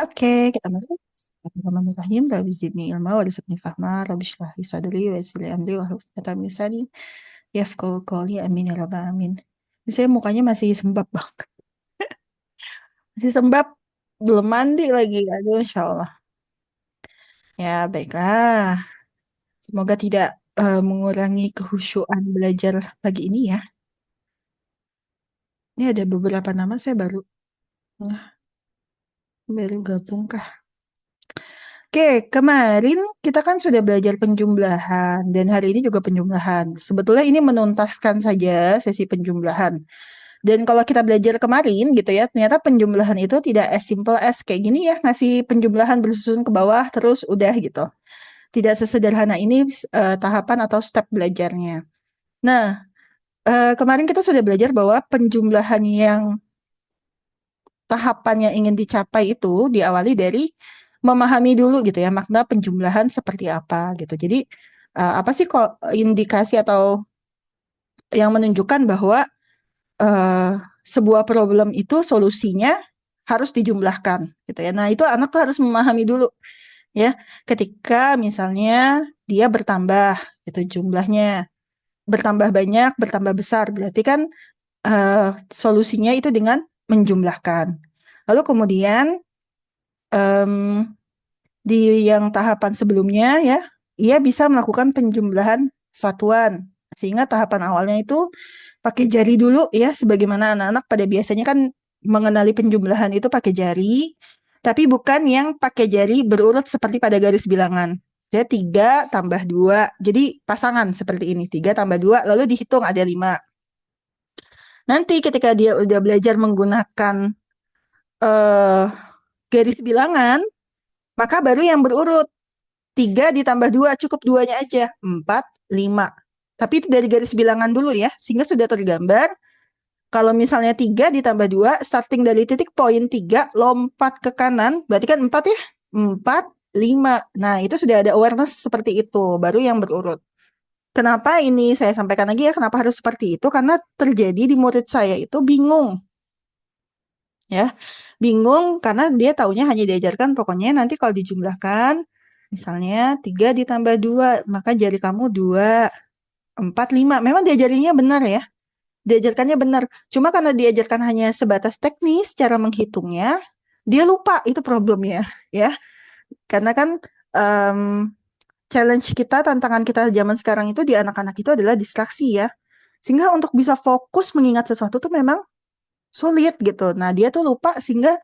Oke, kita mulai. Bismillahirrahmanirrahim. Rabbi zidni ilma wa rizqni fahma. Rabbi shrah li sadri wa yassir li amri wahlul 'uqdatam min lisani yafqahu qawli. Amin ya rabbal alamin. Ini saya mukanya masih sembab, Bang. Masih sembab, belum mandi lagi. Aduh, insya Allah. Ya, baiklah. Semoga tidak mengurangi kehusyuan belajar pagi ini ya. Ini ada beberapa nama saya baru gabung kah. Oke, kemarin kita kan sudah belajar penjumlahan dan hari ini juga penjumlahan. Sebetulnya ini menuntaskan saja sesi penjumlahan. Dan kalau kita belajar kemarin gitu ya, ternyata penjumlahan itu tidak as simple as kayak gini ya, ngasih penjumlahan bersusun ke bawah terus udah gitu. Tidak sesederhana ini tahapan atau step belajarnya. Nah, kemarin kita sudah belajar bahwa penjumlahan yang tahapan yang ingin dicapai itu diawali dari memahami dulu gitu ya makna penjumlahan seperti apa gitu. Jadi apa sih kok indikasi atau yang menunjukkan bahwa eh, sebuah problem itu solusinya harus dijumlahkan gitu ya. Nah, itu anak tuh harus memahami dulu ya. Ketika misalnya dia bertambah itu jumlahnya bertambah banyak, bertambah besar, berarti kan solusinya itu dengan menjumlahkan. Lalu kemudian em, di yang tahapan sebelumnya ya, ia bisa melakukan penjumlahan satuan. Sehingga tahapan awalnya itu pakai jari dulu ya, sebagaimana anak-anak pada biasanya kan mengenali penjumlahan itu pakai jari, tapi bukan yang pakai jari berurut seperti pada garis bilangan. Ya, 3 tambah 2. Jadi pasangan seperti ini, 3 tambah 2, lalu dihitung ada 5. Nanti ketika dia udah belajar menggunakan eh, garis bilangan, maka baru yang berurut. 3 ditambah 2 cukup duanya aja. 4, 5. Tapi itu dari garis bilangan dulu ya, sehingga sudah tergambar. Kalau misalnya 3 ditambah 2, starting dari titik poin 3, lompat ke kanan, berarti kan 4 ya? 4, 5. Nah, itu sudah ada awareness seperti itu, baru yang berurut. Kenapa ini saya sampaikan lagi ya, kenapa harus seperti itu? Karena terjadi di murid saya itu bingung. Ya, bingung karena dia taunya hanya diajarkan pokoknya nanti kalau dijumlahkan, misalnya 3 ditambah 2, maka jari kamu 2, 4, 5. Memang diajarinya benar ya. Diajarkannya benar. Cuma karena diajarkan hanya sebatas teknis cara menghitungnya, dia lupa itu problemnya ya. Karena kan em, challenge kita, tantangan kita zaman sekarang itu di anak-anak itu adalah distraksi ya. Sehingga untuk bisa fokus mengingat sesuatu tuh memang sulit gitu. Nah, dia tuh lupa sehingga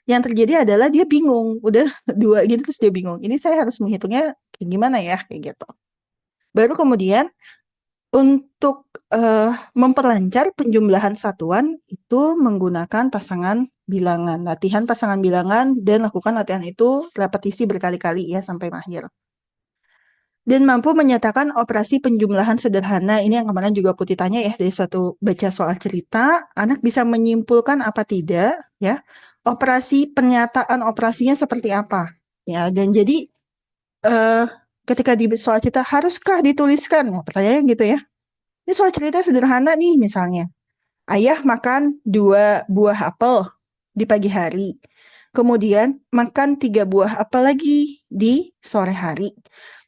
yang terjadi adalah dia bingung. Udah 2 gitu terus dia bingung. Ini saya harus menghitungnya kayak gimana ya kayak gitu. Baru kemudian untuk memperlancar penjumlahan satuan itu menggunakan pasangan bilangan. Latihan pasangan bilangan dan lakukan latihan itu repetisi berkali-kali ya sampai mahir. Dan mampu menyatakan operasi penjumlahan sederhana. Ini yang kemarin juga Putih tanya ya dari suatu baca soal cerita, anak bisa menyimpulkan apa tidak ya. Operasi pernyataan operasinya seperti apa ya. Dan jadi eh, ketika di soal cerita haruskah dituliskan? Nah, pertanyaannya gitu ya. Ini soal cerita sederhana nih misalnya. Ayah makan 2 buah apel di pagi hari. Kemudian makan 3 buah apel lagi di sore hari.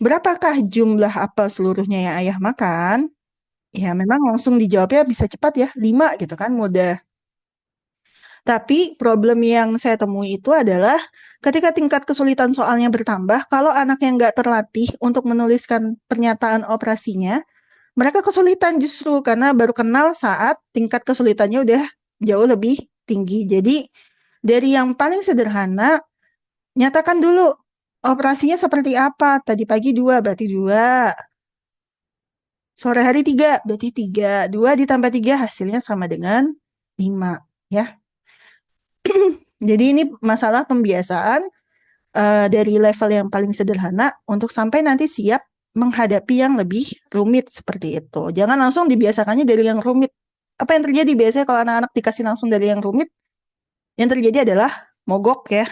Berapakah jumlah apel seluruhnya yang ayah makan? Ya memang langsung dijawabnya bisa cepat ya, 5 gitu kan, mudah. Tapi problem yang saya temui itu adalah ketika tingkat kesulitan soalnya bertambah, kalau anak yang nggak terlatih untuk menuliskan pernyataan operasinya, mereka kesulitan justru karena baru kenal saat tingkat kesulitannya udah jauh lebih tinggi. Jadi dari yang paling sederhana, nyatakan dulu operasinya seperti apa. Tadi pagi 2 berarti 2. Sore hari 3 berarti 3. 2 ditambah 3 hasilnya sama dengan 5. Ya. Jadi ini masalah pembiasaan dari level yang paling sederhana untuk sampai nanti siap menghadapi yang lebih rumit seperti itu. Jangan langsung dibiasakannya dari yang rumit. Apa yang terjadi biasanya kalau anak-anak dikasih langsung dari yang rumit, yang terjadi adalah mogok ya.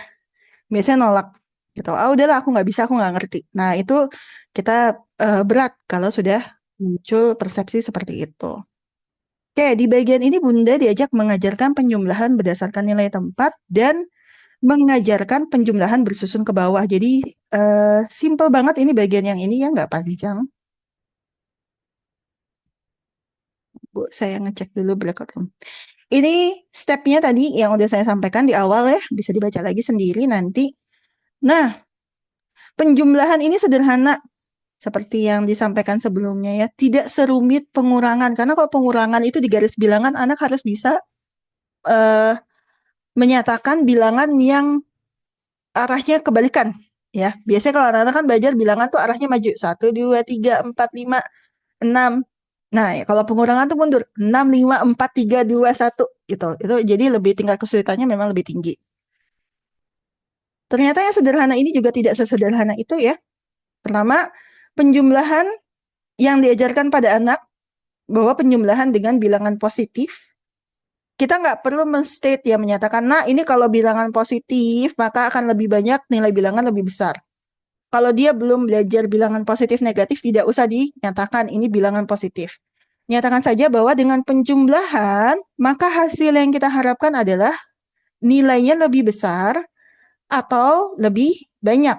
Biasanya nolak gitu. Ah udahlah aku nggak bisa, aku nggak ngerti. Nah itu kita berat kalau sudah muncul persepsi seperti itu. Oke, di bagian ini Bunda diajak mengajarkan penjumlahan berdasarkan nilai tempat dan mengajarkan penjumlahan bersusun ke bawah. Jadi simple banget ini bagian yang ini ya, nggak panjang. Bu, saya ngecek dulu breakout room. Ini stepnya tadi yang udah saya sampaikan di awal ya, bisa dibaca lagi sendiri nanti. Nah, penjumlahan ini sederhana seperti yang disampaikan sebelumnya ya, tidak serumit pengurangan. Karena kalau pengurangan itu di garis bilangan, anak harus bisa eh, menyatakan bilangan yang arahnya kebalikan. Ya, biasanya kalau anak-anak kan belajar bilangan tuh arahnya maju 1, 2, 3, 4, 5, 6. Nah, ya, kalau pengurangan tuh mundur 6, 5, 4, 3, 2, 1 gitu. Itu jadi lebih tingkat kesulitannya memang lebih tinggi. Ternyata yang sederhana ini juga tidak sesederhana itu ya. Pertama, penjumlahan yang diajarkan pada anak bahwa penjumlahan dengan bilangan positif, kita nggak perlu menstate ya, menyatakan, nah ini kalau bilangan positif, maka akan lebih banyak nilai bilangan lebih besar. Kalau dia belum belajar bilangan positif negatif, tidak usah dinyatakan ini bilangan positif. Nyatakan saja bahwa dengan penjumlahan, maka hasil yang kita harapkan adalah nilainya lebih besar atau lebih banyak.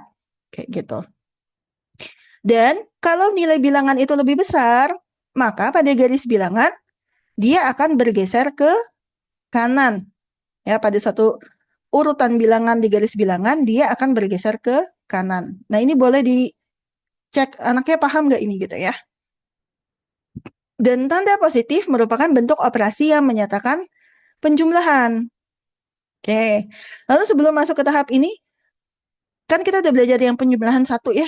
Kayak gitu. Dan kalau nilai bilangan itu lebih besar, maka pada garis bilangan, dia akan bergeser ke kanan. Ya, pada suatu urutan bilangan di garis bilangan, dia akan bergeser ke kanan. Nah, ini boleh dicek anaknya paham nggak ini gitu ya. Dan tanda positif merupakan bentuk operasi yang menyatakan penjumlahan. Oke, lalu sebelum masuk ke tahap ini, kan kita udah belajar yang penjumlahan 1 ya.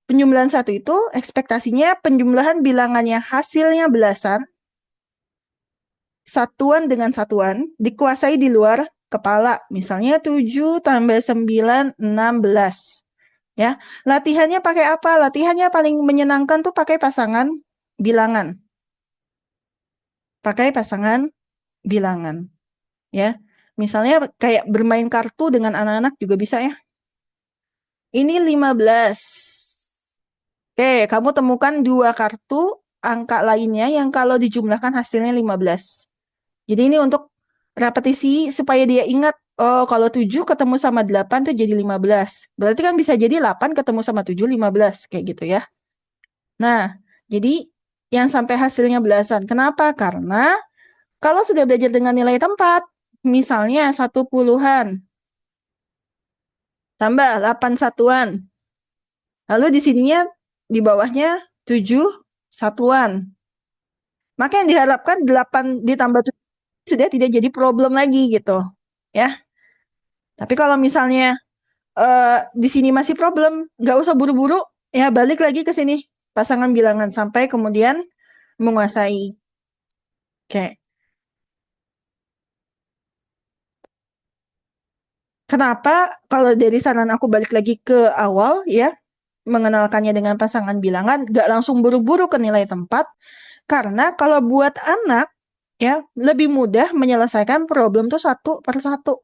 Penjumlahan 1 itu ekspektasinya penjumlahan bilangannya hasilnya belasan, satuan dengan satuan, dikuasai di luar kepala. Misalnya 7 tambah 9, 16. Ya, latihannya pakai apa? Latihannya paling menyenangkan tuh pakai pasangan bilangan. Pakai pasangan bilangan. Ya, misalnya kayak bermain kartu dengan anak-anak juga bisa ya. Ini 15. Oke, kamu temukan 2 kartu angka lainnya yang kalau dijumlahkan hasilnya 15. Jadi ini untuk repetisi supaya dia ingat, oh kalau 7 ketemu sama 8 tuh jadi 15. Berarti kan bisa jadi 8 ketemu sama 7, 15. Kayak gitu ya. Nah, jadi yang sampai hasilnya belasan. Kenapa? Karena kalau sudah belajar dengan nilai tempat, misalnya 1 puluhan, tambah 8 satuan. Lalu di sininya, di bawahnya 7 satuan. Maka yang diharapkan 8 ditambah 7 sudah tidak jadi problem lagi gitu. Ya. Tapi kalau misalnya di sini masih problem, nggak usah buru-buru, ya balik lagi ke sini. Pasangan bilangan sampai kemudian menguasai. Oke. Kenapa kalau dari saran aku balik lagi ke awal ya, mengenalkannya dengan pasangan bilangan, nggak langsung buru-buru ke nilai tempat, karena kalau buat anak, ya lebih mudah menyelesaikan problem tuh satu per satu.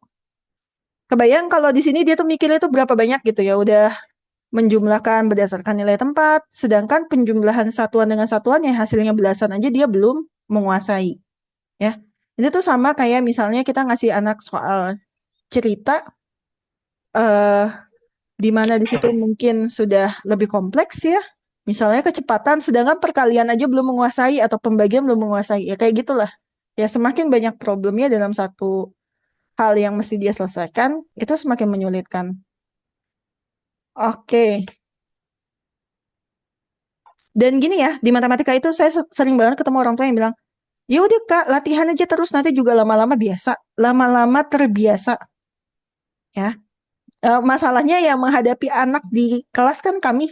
Kebayang kalau di sini dia tuh mikirnya tuh berapa banyak gitu ya, udah menjumlahkan berdasarkan nilai tempat, sedangkan penjumlahan satuan dengan satuan yang hasilnya belasan aja dia belum menguasai. Ya, ini tuh sama kayak misalnya kita ngasih anak soal cerita, eh di mana di situ mungkin sudah lebih kompleks ya. Misalnya kecepatan, sedangkan perkalian aja belum menguasai atau pembagian belum menguasai. Ya kayak gitulah. Ya semakin banyak problemnya dalam satu hal yang mesti dia selesaikan, itu semakin menyulitkan. Oke. Dan gini ya, di matematika itu saya sering banget ketemu orang tua yang bilang, ya udah Kak, latihan aja terus nanti juga lama-lama biasa, lama-lama terbiasa. Ya. Masalahnya yang menghadapi anak di kelas kan kami,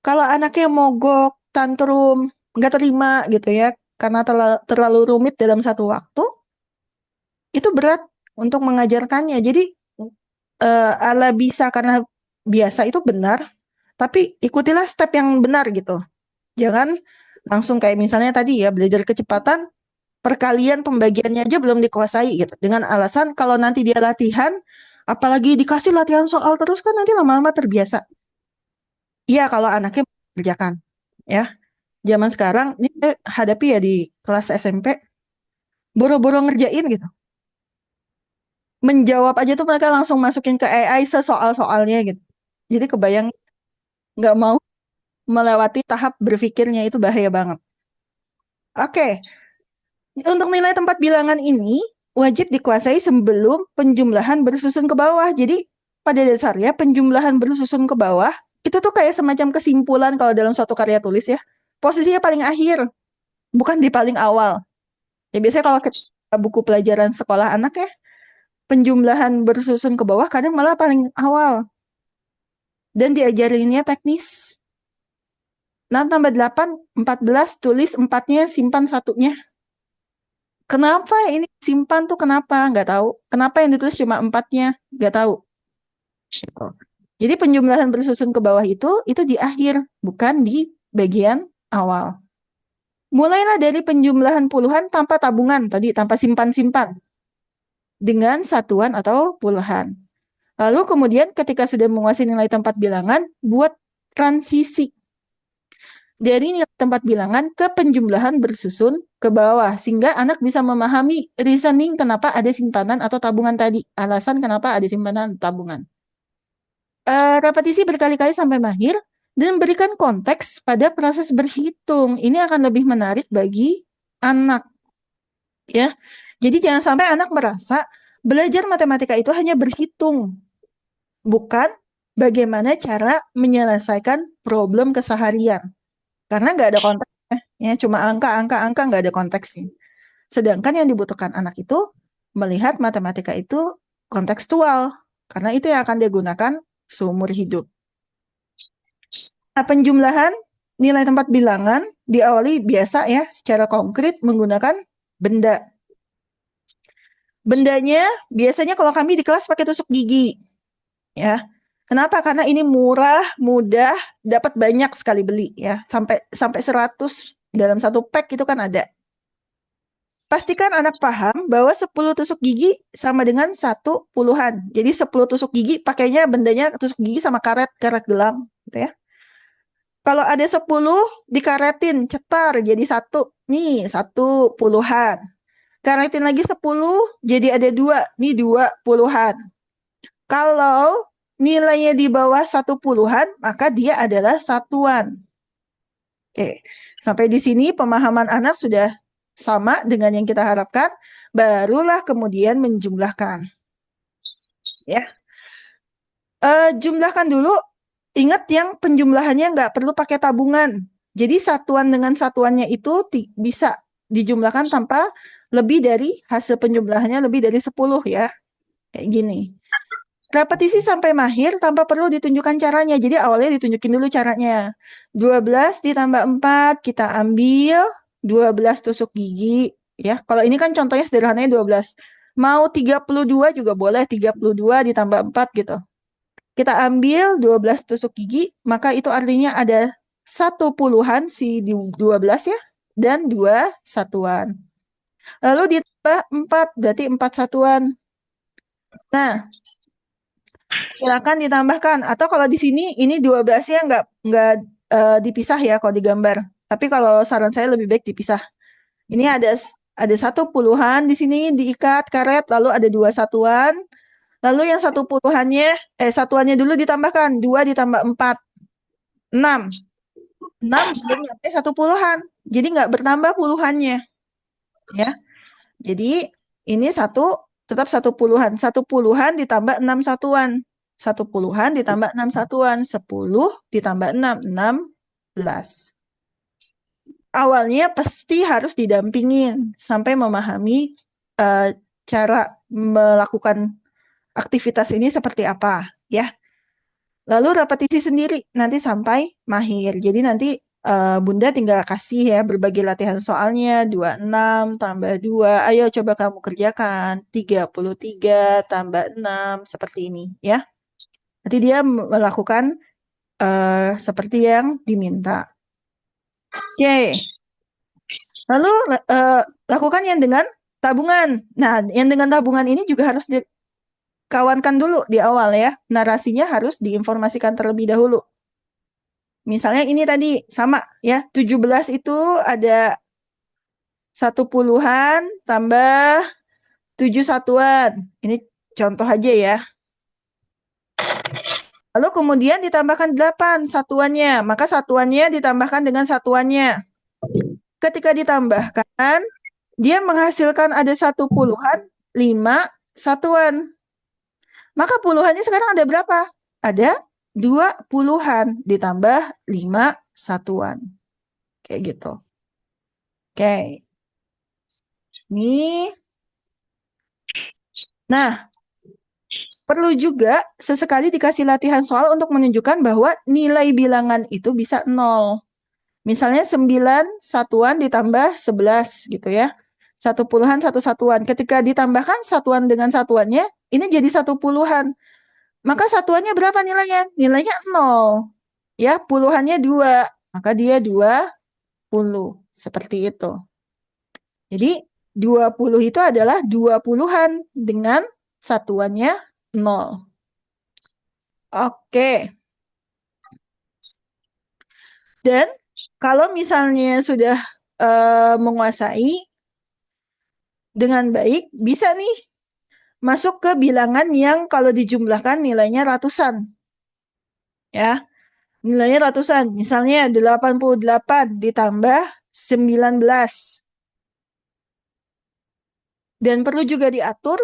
kalau anaknya mogok, tantrum, nggak terima gitu ya, karena terlalu rumit dalam satu waktu, itu berat untuk mengajarkannya. Jadi ala bisa karena biasa itu benar, tapi ikutilah step yang benar gitu. Jangan langsung kayak misalnya tadi ya, belajar kecepatan, perkalian pembagiannya aja belum dikuasai gitu. Dengan alasan kalau nanti dia latihan, apalagi dikasih latihan soal terus kan nanti lama-lama terbiasa. Iya kalau anaknya kerjakan. Ya, zaman sekarang ini saya hadapi ya di kelas SMP, boro-boro ngerjain gitu. menjawab aja tuh mereka langsung masukin ke AI sesoal-soalnya gitu. Jadi kebayang nggak mau melewati tahap berpikirnya itu bahaya banget. Oke, untuk nilai tempat bilangan ini wajib dikuasai sebelum penjumlahan bersusun ke bawah. Jadi pada dasarnya penjumlahan bersusun ke bawah itu tuh kayak semacam kesimpulan kalau dalam suatu karya tulis ya. Posisinya paling akhir, bukan di paling awal. Ya biasanya kalau kita buku pelajaran sekolah anak ya, penjumlahan bersusun ke bawah kadang malah paling awal. Dan diajarinnya teknis. 6 tambah 8, 14, tulis 4-nya, simpan 1-nya. Kenapa ini simpan tuh kenapa? Nggak tahu. Kenapa yang ditulis cuma 4-nya? Nggak tahu. Gitu. Jadi penjumlahan bersusun ke bawah itu di akhir, bukan di bagian awal. Mulailah dari penjumlahan puluhan tanpa tabungan, tadi tanpa simpan-simpan, dengan satuan atau puluhan. Lalu kemudian ketika sudah menguasai nilai tempat bilangan, buat transisi dari nilai tempat bilangan ke penjumlahan bersusun ke bawah sehingga anak bisa memahami reasoning kenapa ada simpanan atau tabungan tadi, alasan kenapa ada simpanan tabungan. Repetisi berkali-kali sampai mahir dan berikan konteks pada proses berhitung. Ini akan lebih menarik bagi anak, ya. Jadi jangan sampai anak merasa belajar matematika itu hanya berhitung, bukan bagaimana cara menyelesaikan problem keseharian. Karena nggak ada konteksnya, ya cuma angka, nggak ada konteksnya. Sedangkan yang dibutuhkan anak itu melihat matematika itu kontekstual, karena itu yang akan dia gunakan seumur hidup. Nah, penjumlahan nilai tempat bilangan diawali biasa ya, secara konkret menggunakan benda. Bendanya biasanya kalau kami di kelas pakai tusuk gigi, ya. Kenapa? Karena ini murah, mudah, dapat banyak sekali beli ya. Sampai 100 dalam satu pack itu kan ada. Pastikan anak paham bahwa 10 tusuk gigi sama dengan 1 puluhan. Jadi 10 tusuk gigi pakainya bendanya tusuk gigi sama karet gelang gitu ya. Kalau ada 10 dikaretin, cetar jadi 1. Nih, 1 puluhan. Karetin lagi 10 jadi ada 2. Nih 2 puluhan. Kalau nilainya di bawah 1 puluhan, maka dia adalah satuan. Oke, sampai di sini pemahaman anak sudah sama dengan yang kita harapkan, barulah kemudian menjumlahkan. Ya, jumlahkan dulu. Ingat yang penjumlahannya nggak perlu pakai tabungan. Jadi satuan dengan satuannya itu bisa dijumlahkan tanpa lebih dari hasil penjumlahannya lebih dari 10 ya. Kayak gini. Repetisi sampai mahir tanpa perlu ditunjukkan caranya. Jadi awalnya ditunjukin dulu caranya. 12 ditambah 4, kita ambil 12 tusuk gigi. Ya, kalau ini kan contohnya sederhananya 12. Mau 32 juga boleh, 32 ditambah 4 gitu. Kita ambil 12 tusuk gigi, maka itu artinya ada 1 puluhan si 12 ya, dan 2 satuan. Lalu ditambah 4, berarti 4 satuan. Nah, silakan ditambahkan. Atau kalau di sini ini 12-nya nggak dipisah ya kalau digambar. Tapi kalau saran saya lebih baik dipisah. Ini ada 1 puluhan di sini diikat karet, lalu ada 2 satuan. Lalu yang 1 puluhannya, satuannya dulu ditambahkan. 2 ditambah 4, 6. 6 belum nyampe 1 puluhan. Jadi nggak bertambah puluhannya. Ya. Jadi ini tetap 1 puluhan. 1 puluhan ditambah 6 satuan. 1 puluhan ditambah 6 satuan. 10 ditambah 6, 16. Awalnya pasti harus didampingin sampai memahami cara melakukan aktivitas ini seperti apa. Ya. Lalu repetisi sendiri nanti sampai mahir. Jadi nanti Bunda tinggal kasih ya berbagai latihan soalnya. 26 tambah 2. Ayo coba kamu kerjakan. 33 tambah 6. Seperti ini ya. Nanti dia melakukan seperti yang diminta. Oke. Lalu lakukan yang dengan tabungan. Nah, yang dengan tabungan ini juga harus kawankan dulu di awal ya. Narasinya harus diinformasikan terlebih dahulu. Misalnya ini tadi sama ya, 17 itu ada 1 puluhan tambah 7 satuan. Ini Contoh aja ya. Lalu kemudian ditambahkan 8 satuannya, maka satuannya ditambahkan dengan satuannya. Ketika ditambahkan, dia menghasilkan ada 1 puluhan, 5 satuan. Maka puluhannya sekarang ada berapa? Ada 2 puluhan ditambah 5 satuan. Kayak gitu. Oke. Nih. Nah, perlu juga sesekali dikasih latihan soal untuk menunjukkan bahwa nilai bilangan itu bisa 0. Misalnya 9 satuan ditambah 11 gitu ya. 1 puluhan, 1 satuan. Ketika ditambahkan satuan dengan satuannya, ini jadi 1 puluhan. Maka satuannya berapa nilainya? Nilainya 0. Ya, puluhannya 2. Maka dia 20. Seperti itu. Jadi 20 itu adalah 2 puluhan dengan satuannya 0. Oke. Dan kalau misalnya sudah menguasai dengan baik, bisa nih masuk ke bilangan yang kalau dijumlahkan nilainya ratusan. Ya, nilainya ratusan. Misalnya 88 ditambah 19. Dan perlu juga diatur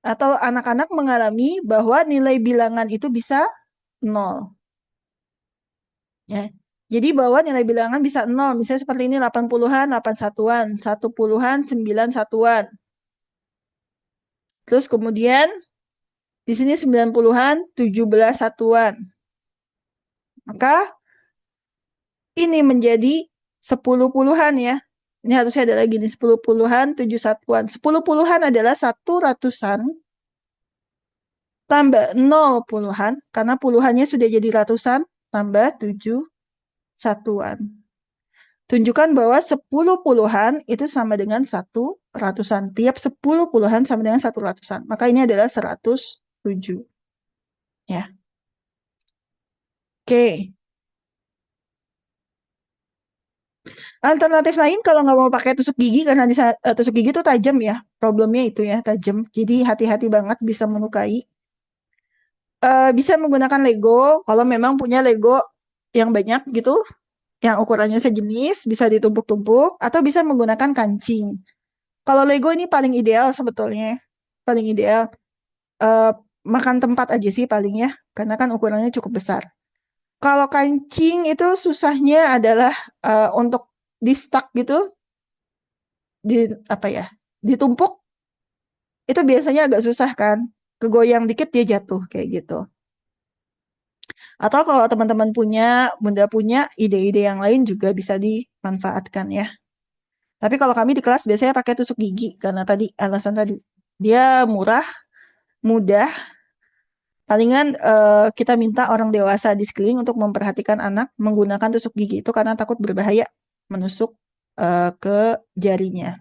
atau anak-anak mengalami bahwa nilai bilangan itu bisa 0. Ya. Jadi bahwa nilai bilangan bisa 0. Misalnya seperti ini 8 puluhan, 8 satuan. 1 puluhan, 9 satuan. Terus kemudian di sini 9 puluhan, 17 satuan. Maka ini menjadi 10 puluhan ya. Ini harusnya ada lagi nih 10 puluhan, 7 satuan. 10 puluhan adalah 1 ratusan tambah 0 puluhan, karena puluhannya sudah jadi ratusan, tambah 7 satuan. Tunjukkan bahwa 10 puluhan itu sama dengan 1 ratusan. Tiap 10 puluhan sama dengan 1 ratusan. Maka ini adalah 107. Ya. Oke. Alternatif lain kalau nggak mau pakai tusuk gigi, karena tusuk gigi itu tajam ya. Problemnya itu ya, tajam. Jadi hati-hati banget bisa melukai. Bisa menggunakan Lego, kalau memang punya Lego yang banyak gitu, yang ukurannya sejenis, bisa ditumpuk-tumpuk, atau bisa menggunakan kancing. Kalau Lego ini paling ideal sebetulnya. Paling ideal. Makan tempat aja sih paling ya, karena kan ukurannya cukup besar. Kalau kancing itu susahnya adalah untuk di-stuck gitu, di apa ya, ditumpuk, itu biasanya agak susah kan. Kegoyang dikit dia jatuh kayak gitu. Atau kalau teman-teman punya, Bunda punya ide-ide yang lain juga bisa dimanfaatkan ya. Tapi kalau kami di kelas biasanya pakai tusuk gigi karena tadi alasan tadi dia murah, mudah. Palingan kita minta orang dewasa di sekeliling untuk memperhatikan anak menggunakan tusuk gigi itu karena takut berbahaya menusuk ke jarinya.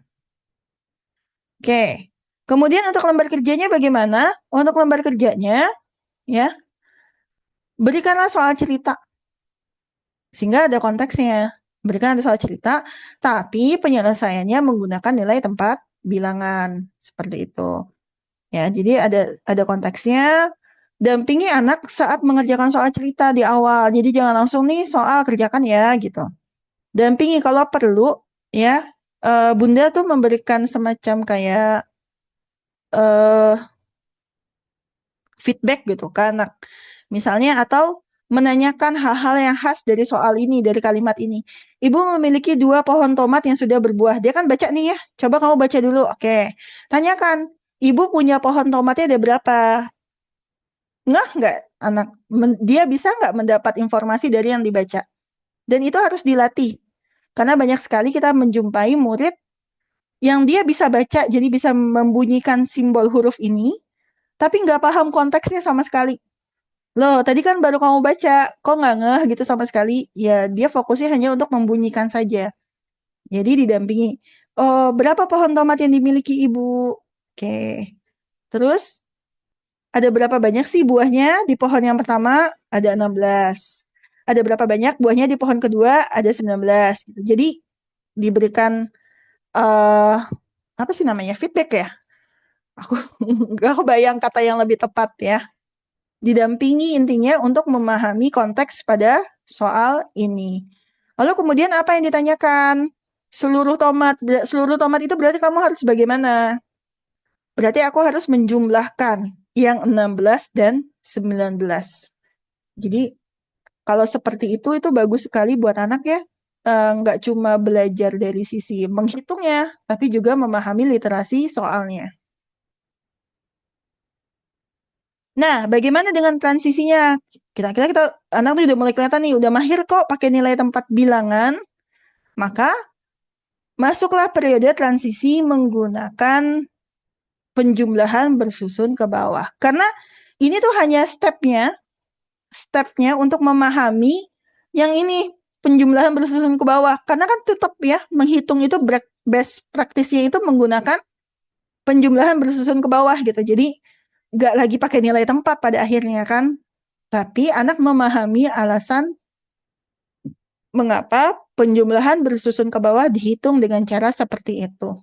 Oke. Kemudian untuk lembar kerjanya bagaimana? Untuk lembar kerjanya ya, berikanlah soal cerita. Sehingga ada konteksnya. Berikan ada soal cerita, tapi penyelesaiannya menggunakan nilai tempat bilangan. Seperti itu. Ya, jadi ada konteksnya. Dampingi anak saat mengerjakan soal cerita di awal. Jadi jangan langsung nih soal kerjakan ya gitu. Dampingi kalau perlu ya. Bunda tuh memberikan semacam kayak feedback gitu ke anak. Misalnya atau menanyakan hal-hal yang khas dari soal ini, dari kalimat ini. Ibu memiliki 2 pohon tomat yang sudah berbuah. Dia kan baca nih ya. Coba kamu baca dulu. Oke. Tanyakan, ibu punya pohon tomatnya ada berapa? Nggak anak? Dia bisa nggak mendapat informasi dari yang dibaca? Dan itu harus dilatih. Karena banyak sekali kita menjumpai murid yang dia bisa baca, jadi bisa membunyikan simbol huruf ini, tapi nggak paham konteksnya sama sekali. Loh, tadi kan baru kamu baca, kok nggak ngeh gitu sama sekali? Ya, dia fokusnya hanya untuk membunyikan saja. Jadi didampingi. Oh, berapa pohon tomat yang dimiliki ibu? Oke. Terus, ada berapa banyak sih buahnya di pohon yang pertama? Ada 16. Ada berapa banyak buahnya di pohon kedua? Ada 19. Gitu. Jadi, diberikan, apa sih namanya? Feedback ya? Aku nggak kebayang kata yang lebih tepat ya. Didampingi intinya untuk memahami konteks pada soal ini. Lalu kemudian apa yang ditanyakan? Seluruh tomat itu berarti kamu harus bagaimana? Berarti aku harus menjumlahkan yang 16 dan 19. Jadi kalau seperti itu bagus sekali buat anak ya. Nggak cuma belajar dari sisi menghitungnya, tapi juga memahami literasi soalnya. Nah, bagaimana dengan transisinya? Kira-kira anak tuh udah mulai kelihatan nih, udah mahir kok pakai nilai tempat bilangan. Maka masuklah periode transisi menggunakan penjumlahan bersusun ke bawah. Karena ini tuh hanya stepnya untuk memahami yang ini penjumlahan bersusun ke bawah. Karena kan tetap ya menghitung itu best practice-nya itu menggunakan penjumlahan bersusun ke bawah gitu. Jadi nggak lagi pakai nilai tempat pada akhirnya kan. Tapi anak memahami alasan mengapa penjumlahan bersusun ke bawah dihitung dengan cara seperti itu.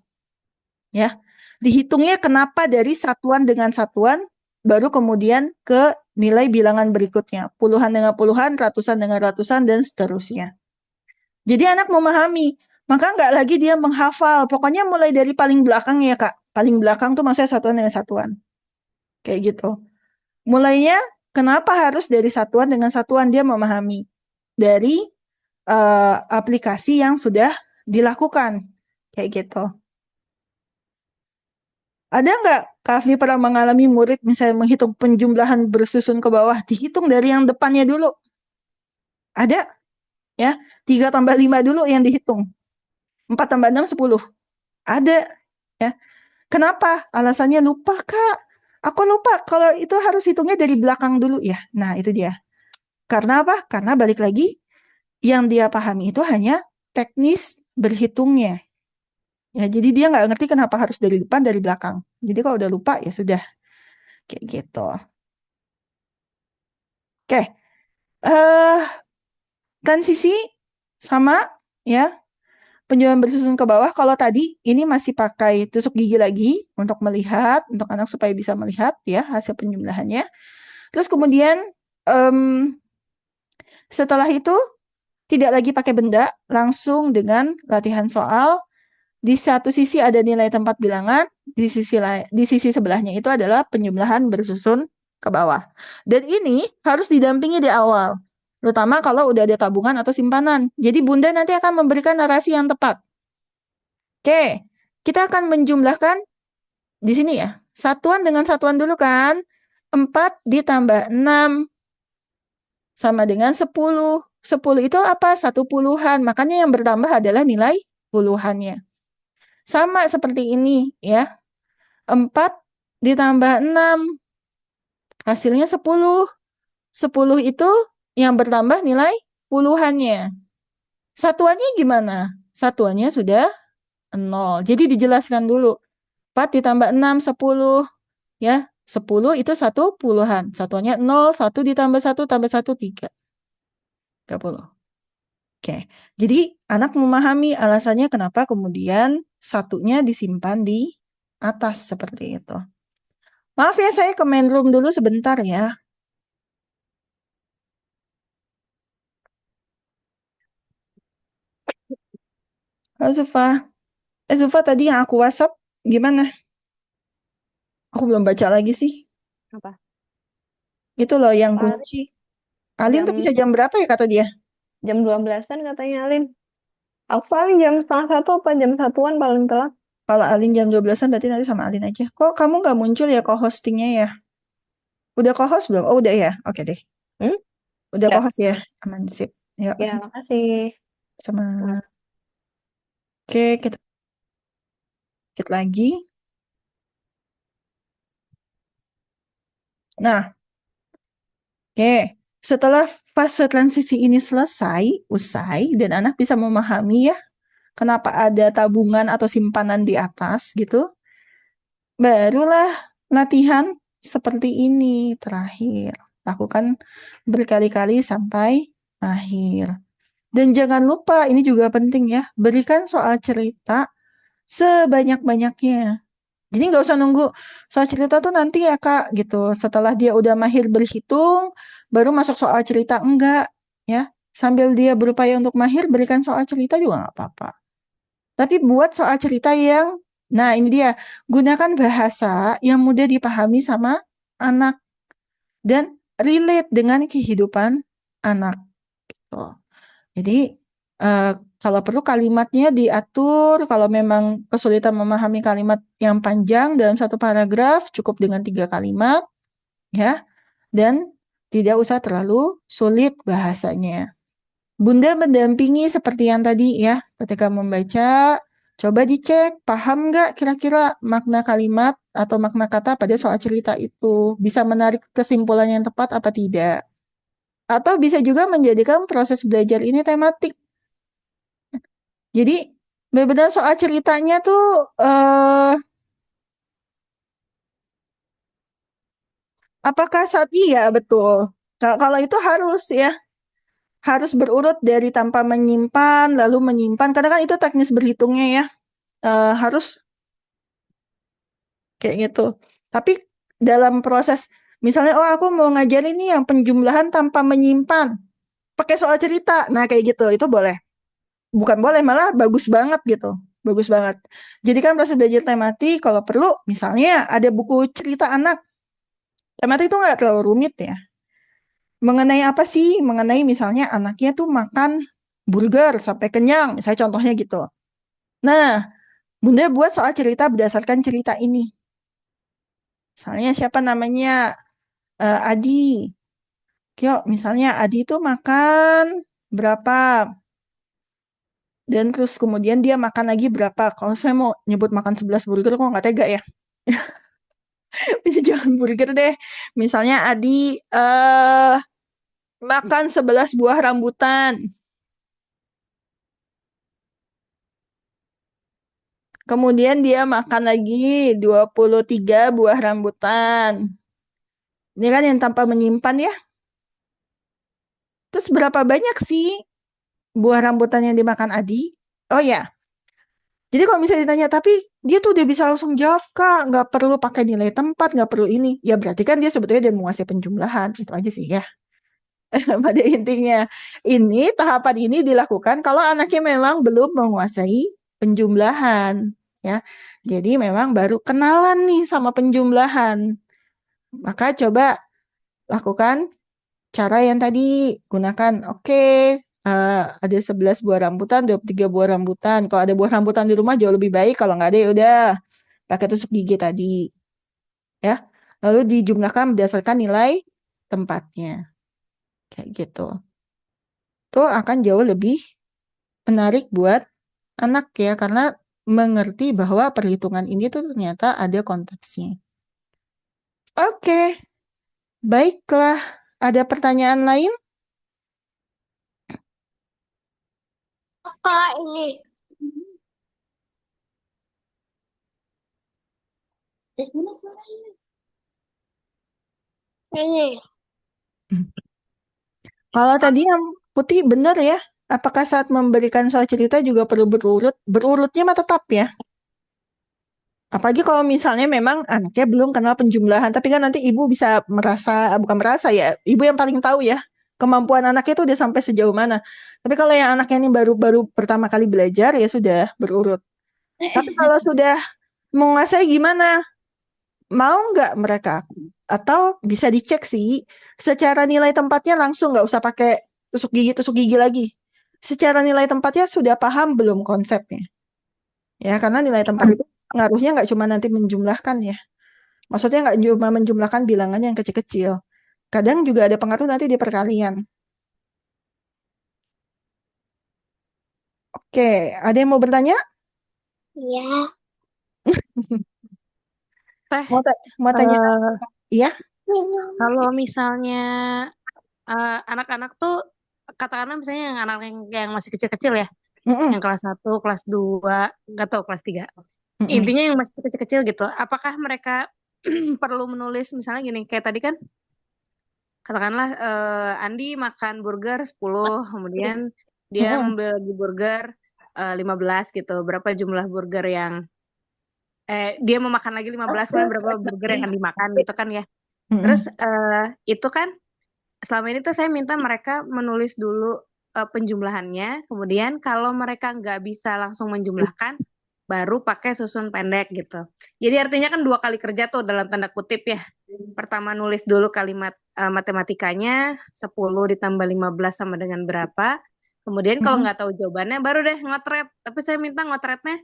Ya. Dihitungnya kenapa dari satuan dengan satuan baru kemudian ke nilai bilangan berikutnya. Puluhan dengan puluhan, ratusan dengan ratusan, dan seterusnya. Jadi anak memahami, maka nggak lagi dia menghafal. Pokoknya mulai dari paling belakang ya Kak. Paling belakang tuh maksudnya satuan dengan satuan. Kayak gitu. Mulainya kenapa harus dari satuan dengan satuan dia memahami. Dari aplikasi yang sudah dilakukan. Kayak gitu. Ada nggak Kak Afni pernah mengalami murid misalnya menghitung penjumlahan bersusun ke bawah, dihitung dari yang depannya dulu? Ada? Ya, 3 tambah 5 dulu yang dihitung. 4 tambah 6, 10. Ada. Ya. Kenapa? Alasannya lupa, Kak. Aku lupa kalau itu harus hitungnya dari belakang dulu ya. Nah, itu dia. Karena apa? Karena balik lagi, yang dia pahami itu hanya teknis berhitungnya. Ya, jadi dia nggak ngerti kenapa harus dari depan, dari belakang. Jadi kalau udah lupa, ya sudah. Kayak gitu. Oke. Transisi sama ya. Penjualan bersusun ke bawah. Kalau tadi ini masih pakai tusuk gigi lagi untuk melihat, untuk anak supaya bisa melihat ya hasil penjumlahannya. Terus kemudian setelah itu tidak lagi pakai benda, langsung dengan latihan soal. Di satu sisi ada nilai tempat bilangan, di sisi sebelahnya itu adalah penjumlahan bersusun ke bawah. Dan ini harus didampingi di awal, terutama kalau udah ada tabungan atau simpanan. Jadi Bunda nanti akan memberikan narasi yang tepat. Oke, kita akan menjumlahkan di sini ya. Satuan dengan satuan dulu kan. 4 ditambah 6 sama dengan 10. 10 itu apa? 1 puluhan. Makanya yang bertambah adalah nilai puluhannya. Sama seperti ini ya. 4 ditambah 6. Hasilnya 10. 10 itu yang bertambah nilai puluhannya. Satuannya gimana? Satuannya sudah 0. Jadi dijelaskan dulu. 4 ditambah 6, 10. Ya, 10 itu 1 puluhan. Satuannya 0, 1 ditambah 1 tambah 1, 3. 30. Oke, jadi anak memahami alasannya kenapa kemudian satunya disimpan di atas seperti itu. Maaf ya, saya ke main room dulu sebentar ya. Halo Zufa. Zufa tadi yang aku WhatsApp gimana? Aku belum baca lagi sih. Apa? Itu loh yang Pak Alin kunci. Alin tuh jam bisa jam berapa ya kata dia? jam 12-an katanya Alin. Aku paling jam setengah satu apa jam satuan paling telat. Kalau Alin jam 12-an berarti nanti sama Alin aja. Kok kamu nggak muncul ya co-hostingnya ya? Udah co-host belum? Oh udah ya? Oke deh. Hmm? Udah Udah. co-host ya? Aman sip. Yuk Ya, makasih. sama. Oke, kita sedikit lagi. Nah, oke. Setelah fase transisi ini usai, dan anak bisa memahami ya, kenapa ada tabungan atau simpanan di atas gitu, barulah latihan seperti ini terakhir. Lakukan berkali-kali sampai akhir. Dan jangan lupa, ini juga penting ya, berikan soal cerita sebanyak-banyaknya. Jadi nggak usah nunggu soal cerita tuh nanti ya Kak gitu. Setelah dia udah mahir berhitung, baru masuk soal cerita enggak ya. Sambil dia berupaya untuk mahir, berikan soal cerita juga nggak apa-apa. Tapi buat soal cerita yang, nah ini dia, gunakan bahasa yang mudah dipahami sama anak dan relate dengan kehidupan anak. Tuh. Jadi eh, kalau perlu kalimatnya diatur, kalau memang kesulitan memahami kalimat yang panjang dalam satu paragraf, cukup dengan 3 kalimat, ya, dan tidak usah terlalu sulit bahasanya. Bunda mendampingi seperti yang tadi ya, ketika membaca, coba dicek, paham nggak kira-kira makna kalimat atau makna kata pada soal cerita itu, bisa menarik kesimpulan yang tepat apa tidak. Atau bisa juga menjadikan proses belajar ini tematik. Jadi benar-benar soal ceritanya tuh apakah saat iya betul. Kalau itu harus ya, harus berurut dari tanpa menyimpan lalu menyimpan karena kan itu teknis berhitungnya ya. Harus kayak gitu. Tapi dalam proses misalnya oh aku mau ngajarin nih yang penjumlahan tanpa menyimpan pakai soal cerita. Nah, kayak gitu itu boleh. Bukan boleh malah bagus banget gitu. Bagus banget. Jadi kan proses belajar tematik kalau perlu misalnya ada buku cerita anak. Tematik itu nggak terlalu rumit ya. Mengenai apa sih? Mengenai misalnya anaknya tuh makan burger sampai kenyang. Misalnya contohnya gitu. Nah, Bunda buat soal cerita berdasarkan cerita ini. Misalnya siapa namanya Adi. Yuk, misalnya Adi itu makan berapa, dan terus kemudian dia makan lagi berapa. Kalau saya mau nyebut makan 11 burger, kok nggak tega ya? Bisa jangan burger deh. Misalnya Adi makan 11 buah rambutan. Kemudian dia makan lagi 23 buah rambutan. Ini kan yang tanpa menyimpan ya. Terus berapa banyak sih buah rambutan yang dimakan Adi? Oh ya, jadi kalau misalnya ditanya, tapi dia tuh udah bisa langsung jawab, Kak. Nggak perlu pakai nilai tempat, nggak perlu ini. Ya berarti kan dia sebetulnya udah menguasai penjumlahan. Itu aja sih ya. Pada intinya. Ini, tahapan ini dilakukan kalau anaknya memang belum menguasai penjumlahan. Ya, jadi memang baru kenalan nih sama penjumlahan. Maka coba lakukan cara yang tadi gunakan. Oke, ada 11 buah rambutan, 23 buah rambutan. Kalau ada buah rambutan di rumah jauh lebih baik. Kalau nggak ada ya udah pakai tusuk gigi tadi, ya. Lalu dijumlahkan berdasarkan nilai tempatnya, kayak gitu. Itu akan jauh lebih menarik buat anak ya, karena mengerti bahwa perhitungan ini tuh ternyata ada konteksnya. Oke, baiklah. Ada pertanyaan lain? Kak ini. Mana suaranya? Ini. Kalau tadi yang putih benar ya. Apakah saat memberikan soal cerita juga perlu berurut? Berurutnya mah tetap ya. Apalagi kalau misalnya memang anaknya belum kenal penjumlahan, tapi kan nanti ibu bisa merasa, bukan merasa ya, ibu yang paling tahu ya kemampuan anaknya itu udah sampai sejauh mana. Tapi kalau yang anaknya ini baru-baru pertama kali belajar ya sudah berurut. Tapi kalau sudah menguasai gimana? Mau nggak mereka? Atau bisa dicek sih, secara nilai tempatnya langsung nggak usah pakai tusuk gigi lagi. Secara nilai tempatnya sudah paham belum konsepnya? Ya, karena nilai tempat itu ngaruhnya nggak cuma nanti menjumlahkan ya. Maksudnya nggak cuma menjumlahkan bilangan yang kecil-kecil. Kadang juga ada pengaruh nanti di perkalian. Oke, ada yang mau bertanya? Iya. Teh, Mau tanya? eh, Iya? kalau misalnya anak-anak tuh katakanlah misalnya yang anak yang masih kecil-kecil ya, Mm-mm, yang kelas 1, kelas 2, nggak tahu kelas 3. mm-mm, Intinya yang masih kecil-kecil gitu. Apakah mereka perlu menulis misalnya gini, kayak tadi kan katakanlah Andi makan burger 10, kemudian dia mm-mm. ngambil di burger 15 gitu. Berapa jumlah burger yang dia mau makan lagi 15, kemudian berapa burger yang akan dimakan gitu kan ya. Mm-mm. Terus itu kan selama ini tuh saya minta mereka menulis dulu penjumlahannya, kemudian kalau mereka nggak bisa langsung menjumlahkan, baru pakai susun pendek gitu. Jadi artinya kan 2 kali kerja tuh dalam tanda kutip ya. Pertama nulis dulu kalimat matematikanya, 10 ditambah 15 sama dengan berapa. Kemudian kalau Mm-mm. nggak tahu jawabannya, baru deh ngotret. Tapi saya minta ngotretnya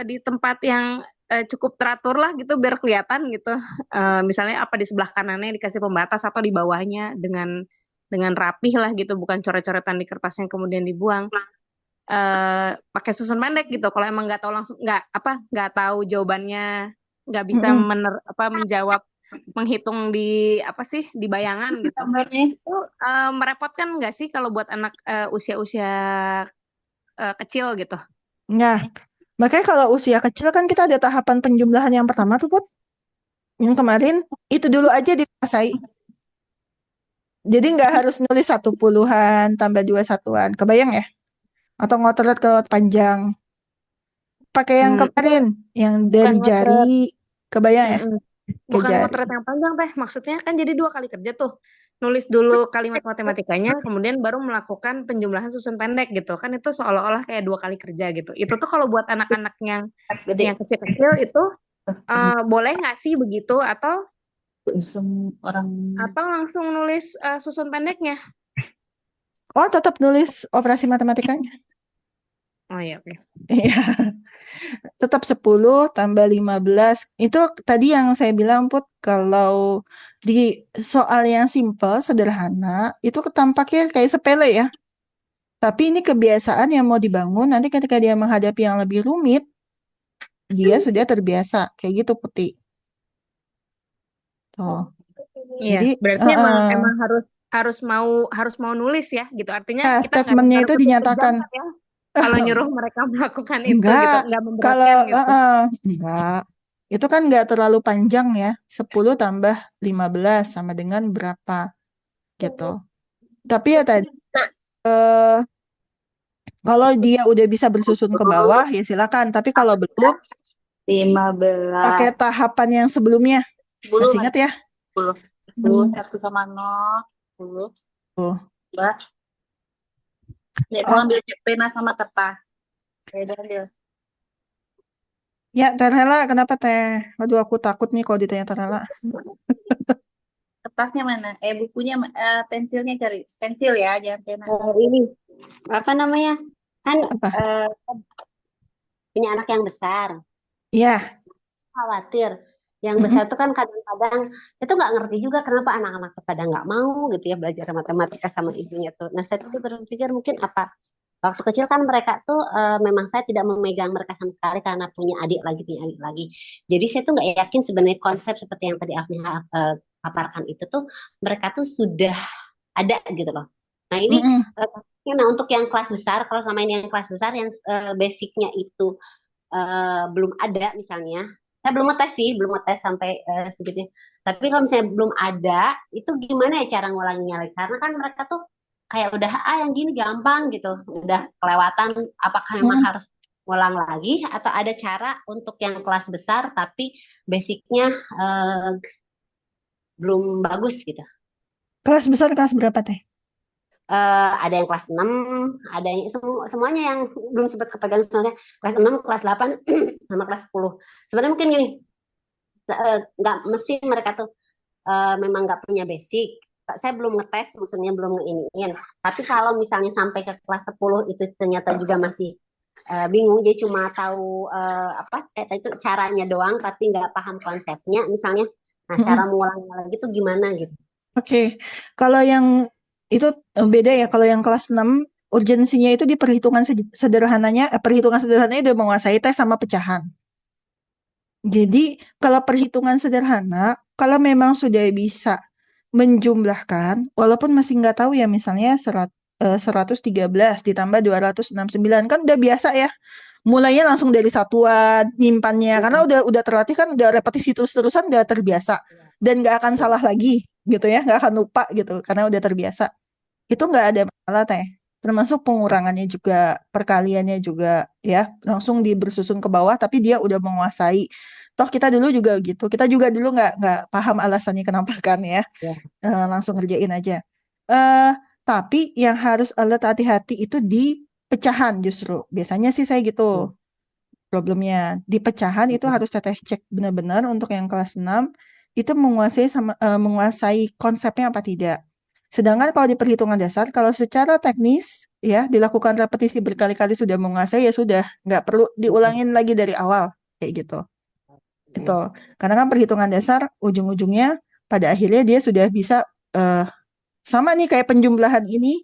di tempat yang cukup teratur lah gitu biar kelihatan gitu. Misalnya apa di sebelah kanannya dikasih pembatas atau di bawahnya dengan rapih lah gitu, bukan coret-coretan di kertas yang kemudian dibuang. Pakai susun pendek gitu. Kalau emang nggak tahu langsung nggak tahu jawabannya, nggak bisa Mm-mm. menjawab, menghitung di apa sih di bayangan gitu. Gambarnya. Itu merepotkan nggak sih kalau buat anak usia-usia kecil gitu? Nah, makanya kalau usia kecil kan kita ada tahapan penjumlahan yang pertama tuh, Put. Yang kemarin itu dulu aja dikuasai. Jadi nggak harus nulis 10-an tambah 2 satuan. Kebayang ya? Atau ngotret kelewat panjang. Pakai yang Hmm, kemarin, yang bukan dari ngotret. jari. Kebayang ya? Mm-mm. Ke Bukan jari. ngotret yang panjang teh, maksudnya kan jadi 2 kali kerja tuh. Nulis dulu kalimat matematikanya, kemudian baru melakukan penjumlahan susun pendek gitu. Kan itu seolah-olah kayak 2 kali kerja gitu. Itu tuh kalau buat anak-anak Gede. yang kecil-kecil itu boleh nggak sih begitu Orang atau langsung nulis susun pendeknya? Oh, tetap nulis operasi matematikanya. Oh iya, oke. Iya, tetap 10 tambah 15. Itu tadi yang saya bilang, Put, kalau di soal yang simple, sederhana, itu tampaknya kayak sepele ya. Tapi ini kebiasaan yang mau dibangun, nanti ketika dia menghadapi yang lebih rumit, dia sudah terbiasa. Kayak gitu, Putih. Tuh. Iya, Jadi, berarti emang harus mau nulis ya gitu. Artinya ya, kita nggak statementnya tanda itu kutip dinyatakan. pejantan ya kalau nyuruh mereka melakukan itu gitu, Enggak, nggak kalau memberatkan gitu. enggak. Itu kan enggak terlalu panjang ya. 10 tambah 15 sama dengan berapa gitu. Tapi ya tadi kalau dia udah bisa bersusun ke bawah ya silakan. Tapi kalau belum 15. pakai tahapan yang sebelumnya. 10 Masih kan? ingat ya? 10. 10, 1 sama 0. 10. Tuh. Mbak, Nek mau Oh, ambil pena sama kertas. Ya udah ambil. ya Terhela, kenapa Teh? Aduh, aku takut nih kalau ditanya Terhela. Kertasnya mana? Bukunya, pensilnya cari. Pensil ya, jangan pena. Ini apa namanya kan Apa? eh, punya anak yang besar, Iya. khawatir yang besar Mm-mm. tuh kan kadang-kadang itu nggak ngerti juga kenapa anak-anak tuh pada nggak mau gitu ya belajar matematika sama ibunya tuh. Nah saya tuh berpikir mungkin apa waktu kecil kan mereka tuh memang saya tidak memegang mereka sama sekali karena punya adik lagi. Jadi saya tuh nggak yakin sebenarnya konsep seperti yang tadi Afniha paparkan itu tuh mereka tuh sudah ada gitu loh. Nah ini Mm-mm. nah untuk yang kelas besar, kalau selama ini yang kelas besar yang basicnya itu belum ada misalnya, saya belum ngetes sih, belum ngetes sampai segitunya. Tapi kalau misalnya belum ada, itu gimana ya cara ngulanginnya lagi? Karena kan mereka tuh kayak udah yang gini gampang gitu, udah kelewatan. Apakah memang Mm-mm. harus ngulang lagi atau ada cara untuk yang kelas besar tapi basicnya eh, belum bagus gitu? Kelas besar kelas berapa Teh? Ada yang kelas 6, ada yang semuanya yang belum sempat kepegang semuanya. Kelas 6, kelas 8, sama kelas 10. Sebenarnya mungkin gini, nggak mesti mereka tuh memang nggak punya basic. Saya belum ngetes, maksudnya belum ngeiniin. Tapi kalau misalnya sampai ke kelas 10 itu ternyata juga masih bingung, jadi cuma tahu apa kayak itu caranya doang, tapi nggak paham konsepnya, misalnya. Nah, cara Mm-mm. mengulangnya lagi tuh gimana gitu? Oke, kalau yang itu beda ya. Kalau yang kelas 6 urgensinya itu di perhitungan sederhananya, perhitungan sederhananya udah menguasai tes sama pecahan. Jadi, kalau perhitungan sederhana, kalau memang sudah bisa menjumlahkan, walaupun masih nggak tahu ya, misalnya 113 ditambah 269, kan udah biasa ya. Mulainya langsung dari satuan, nyimpannya, karena udah terlatih kan, udah repetisi terus-terusan, udah terbiasa. Dan nggak akan salah lagi, gitu ya, nggak akan lupa gitu, karena udah terbiasa. Itu nggak ada masalah, Teh. termasuk pengurangannya juga, perkaliannya juga ya, langsung bersusun ke bawah, tapi dia udah menguasai. Toh kita dulu juga gitu, kita juga dulu nggak paham alasannya kenapa kan ya, Ya. langsung ngerjain aja. Eh, tapi yang harus alert hati-hati itu di pecahan justru. Biasanya sih saya gitu problemnya. Di pecahan itu harus teteh cek benar-benar untuk yang kelas 6 itu menguasai konsepnya apa tidak. Sedangkan kalau di perhitungan dasar, kalau secara teknis ya dilakukan repetisi berkali-kali sudah menguasai ya sudah, nggak perlu diulangin lagi dari awal kayak gitu. Itu karena kan perhitungan dasar ujung-ujungnya pada akhirnya dia sudah bisa sama nih kayak penjumlahan ini,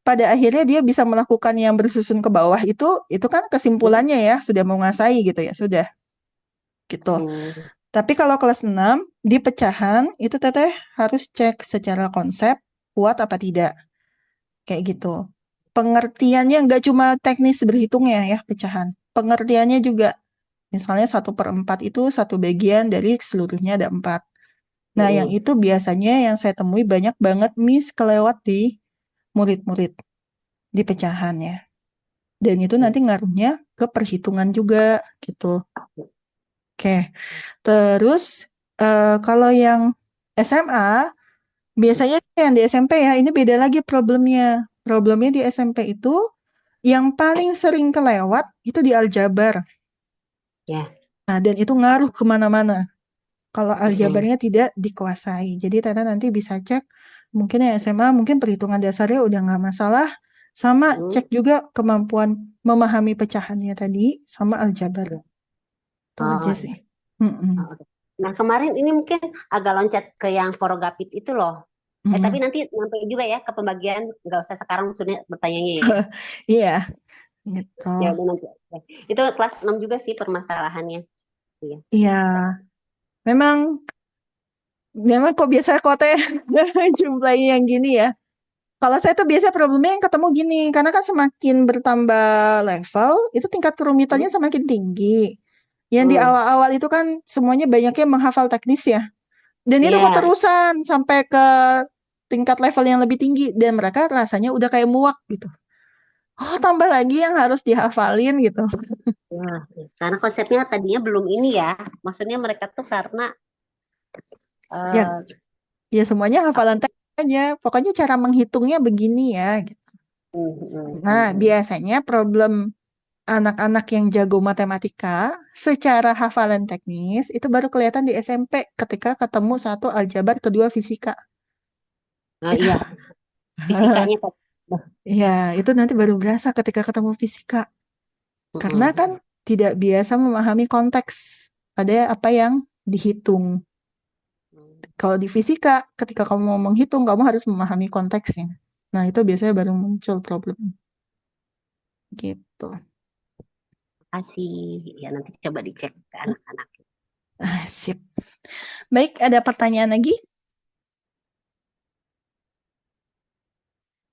pada akhirnya dia bisa melakukan yang bersusun ke bawah itu kan kesimpulannya ya sudah menguasai gitu ya sudah gitu. Tapi kalau kelas 6 di pecahan itu teteh harus cek secara konsep kuat apa tidak kayak gitu. Pengertiannya nggak cuma teknis berhitungnya ya pecahan, pengertiannya juga. Misalnya 1/4 itu satu bagian dari seluruhnya ada 4. Nah, yang itu biasanya yang saya temui banyak banget miss kelewat di murid-murid di pecahannya. Dan itu nanti ngaruhnya ke perhitungan juga gitu. Oke. Terus kalau yang SMA biasanya yang di SMP ya ini beda lagi problemnya. Problemnya di SMP itu yang paling sering kelewat itu di aljabar. Ya. Nah, dan itu ngaruh kemana-mana. Kalau aljabarnya tidak dikuasai. Jadi Tata nanti bisa cek mungkin yang SMA mungkin perhitungan dasarnya udah nggak masalah. Sama cek juga kemampuan memahami pecahannya tadi sama aljabar. Itu aja Oh, sih. oh, oke. Nah, kemarin ini mungkin agak loncat ke yang porogapit itu loh. Tapi nanti sampai juga ya ke pembagian, nggak usah sekarang maksudnya bertanyanya ya. Iya, gitu. Ya udah nanti. Itu kelas 6 juga sih permasalahannya. Iya. Iya, memang kok biasa kok teh jumlahnya yang gini ya. Kalau saya tuh biasa problemnya yang ketemu gini, karena kan semakin bertambah level, itu tingkat kerumitannya semakin tinggi. Yang di awal-awal itu kan semuanya banyaknya menghafal teknis ya. Dan itu Iya. keterusan sampai ke tingkat level yang lebih tinggi. Dan mereka rasanya udah kayak muak gitu. Oh, tambah lagi yang harus dihafalin gitu. Ya, karena konsepnya tadinya belum ini ya. Maksudnya mereka tuh karena Ya, eh, ya semuanya hafalan teknis aja. Pokoknya cara menghitungnya begini ya gitu. Nah, biasanya problem anak-anak yang jago matematika secara hafalan teknis itu baru kelihatan di SMP ketika ketemu satu aljabar, kedua fisika. iya, fisikanya kok. Ya, itu nanti baru berasa ketika ketemu fisika. Karena kan tidak biasa memahami konteks pada apa yang dihitung. Kalau di fisika, ketika kamu mau menghitung, kamu harus memahami konteksnya. Nah, itu biasanya baru muncul problem. Gitu. Kasih ya nanti coba dicek ke anak-anak. Sip. Baik, ada pertanyaan lagi?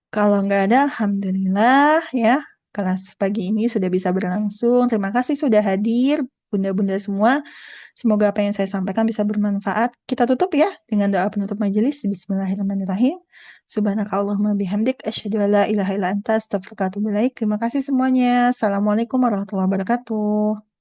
Kalau nggak ada, alhamdulillah ya. Kelas pagi ini sudah bisa berlangsung. Terima kasih sudah hadir, bunda-bunda semua. Semoga apa yang saya sampaikan bisa bermanfaat. Kita tutup ya dengan doa penutup majelis. Bismillahirrahmanirrahim. Subhanakallahumma bihamdik. Asyhadu an la ilaha illa anta astaghfiruka wa atubu ilaik. Terima kasih semuanya. Assalamualaikum warahmatullahi wabarakatuh.